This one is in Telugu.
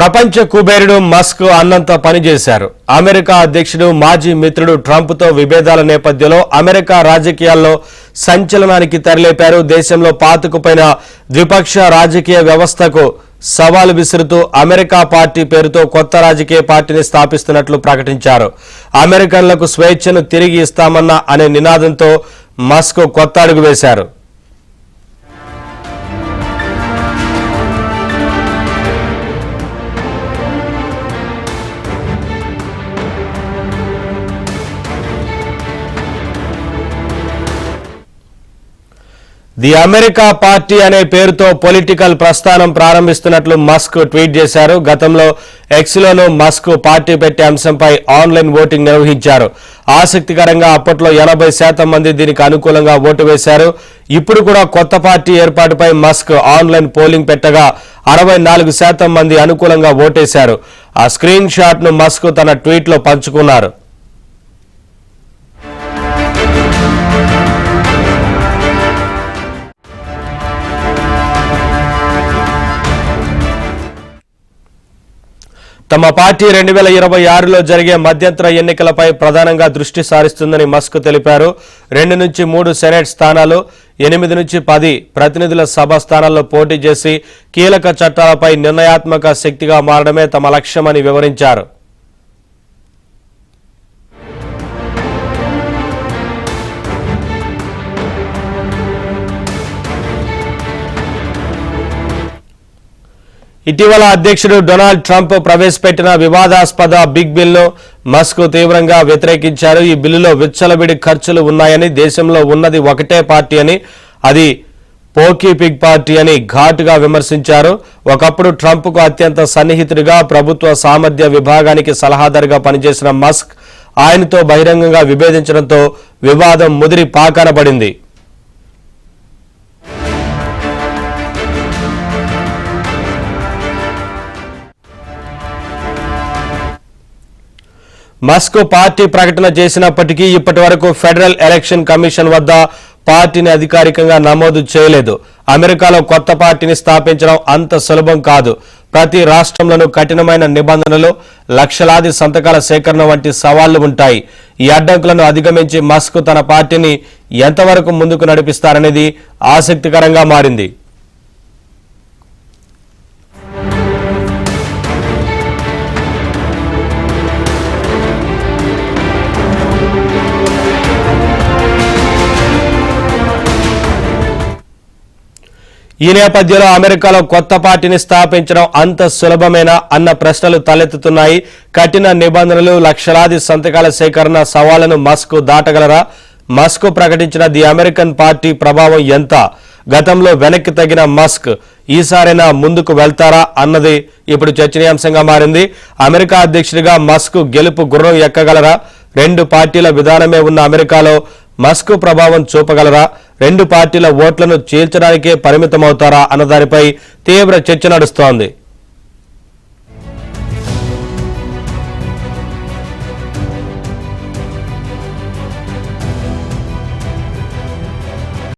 ప్రపంచ కుబేరుడు మస్క్ అన్నంత పనిచేశారు. అమెరికా అధ్యక్షుడు మాజీ మిత్రుడు ట్రంప్తో విభేదాల నేపథ్యంలో అమెరికా రాజకీయాల్లో సంచలనానికి తెరలేపారు. దేశంలో పాతుకుపోయిన ద్విపక్ష రాజకీయ వ్యవస్థకు సవాలు విసురుతూ అమెరికా పార్టీ పేరుతో కొత్త రాజకీయ పార్టీని స్థాపిస్తున్నట్లు ప్రకటించారు. అమెరికన్లకు స్వేచ్ఛను తిరిగి ఇస్తామన్న అనే నినాదంతో మస్క్ కొత్త అడుగు వేశారు. ది అమెరికా పార్టీ అనే పేరుతో పొలిటికల్ ప్రస్థానం ప్రారంభిస్తున్నట్లు మస్క్ ట్వీట్ చేశారు. గతంలో ఎక్స్లోనూ మస్క్ పార్టీ పెట్టే అంశంపై ఆన్లైన్ ఓటింగ్ నిర్వహించారు. ఆసక్తికరంగా అప్పట్లో 80% మంది దీనికి అనుకూలంగా ఓటు వేశారు. ఇప్పుడు కూడా కొత్త పార్టీ ఏర్పాటుపై మస్క్ ఆన్లైన్ పోలింగ్ పెట్టగా 64% మంది అనుకూలంగా ఓటేశారు. ఆ స్క్రీన్ షాట్ ను మస్క్ తన ట్వీట్ లో పంచుకున్నారు. తమ పార్టీ 2026లో జరిగే మధ్యంతర ఎన్నికలపై ప్రధానంగా దృష్టి సారిస్తుందని మస్క్ తెలిపారు. 2 నుంచి 3 సెనేట్ స్థానాలు, 8 నుంచి 10 ప్రతినిధుల సభ స్థానాల్లో పోటీ చేసి కీలక చట్టాలపై నిర్ణయాత్మక శక్తిగా మారడమే తమ లక్ష్యమని వివరించారు. ఇటీవల అధ్యక్షుడు డొనాల్డ్ ట్రంప్ ప్రవేశపెట్టిన వివాదాస్పద బిగ్ బిల్ను మస్క్ తీవ్రంగా వ్యతిరేకించారు. ఈ బిల్లులో విచ్చలవిడి ఖర్చులు ఉన్నాయని, దేశంలో ఉన్నది ఒకటే పార్టీ అని, అది పోకీ పిగ్ పార్టీ అని ఘాటుగా విమర్శించారు. ఒకప్పుడు ట్రంప్కు అత్యంత సన్నిహితుడిగా, ప్రభుత్వ సామర్థ్య విభాగానికి సలహాదారుగా పనిచేసిన మస్క్ ఆయనతో బహిరంగంగా విభేదించడంతో వివాదం ముదిరి పాకాన పడింది. మస్క్ పార్టీ ప్రకటన చేసినప్పటికీ ఇప్పటి వరకు ఫెడరల్ ఎలక్షన్ కమిషన్ వద్ద పార్టీని అధికారికంగా నమోదు చేయలేదు. అమెరికాలో కొత్త పార్టీని స్థాపించడం అంత సులభం కాదు. ప్రతి రాష్ట్రంలోనూ కఠినమైన నిబంధనలు, లక్షలాది సంతకాల సేకరణ వంటి సవాళ్లు ఉంటాయి. ఈ అడ్డంకులను అధిగమించి మస్క్ తన పార్టీని ఎంతవరకు ముందుకు నడిపిస్తారనేది ఆసక్తికరంగా మారింది. ఈ నేపథ్యంలో అమెరికాలో కొత్త పార్టీని స్థాపించడం అంత సులభమేనా అన్న ప్రశ్నలు తలెత్తుతున్నాయి. కఠిన నిబంధనలు, లక్షలాది సంతకాల సేకరణ సవాళ్లను మస్క్ దాటగలరా? మస్క్ ప్రకటించిన ది అమెరికన్ పార్టీ ప్రభావం ఎంత? గతంలో వెనక్కి తగ్గిన మస్క్ ఈసారైనా ముందుకు వెళ్తారా అన్నది ఇప్పుడు చర్చనీయాంశంగా మారింది. అమెరికా అధ్యక్షుడిగా మస్క్ గెలుపు గుర్రం ఎక్కగలరా? 2 పార్టీల విధానమే ఉన్న అమెరికాలో మస్క్ ప్రభావం చూపగలరా? 2 పార్టీల ఓట్లను చీల్చడానికే పరిమితమవుతారా అన్నదానిపై తీవ్ర చర్చ నడుస్తోంది.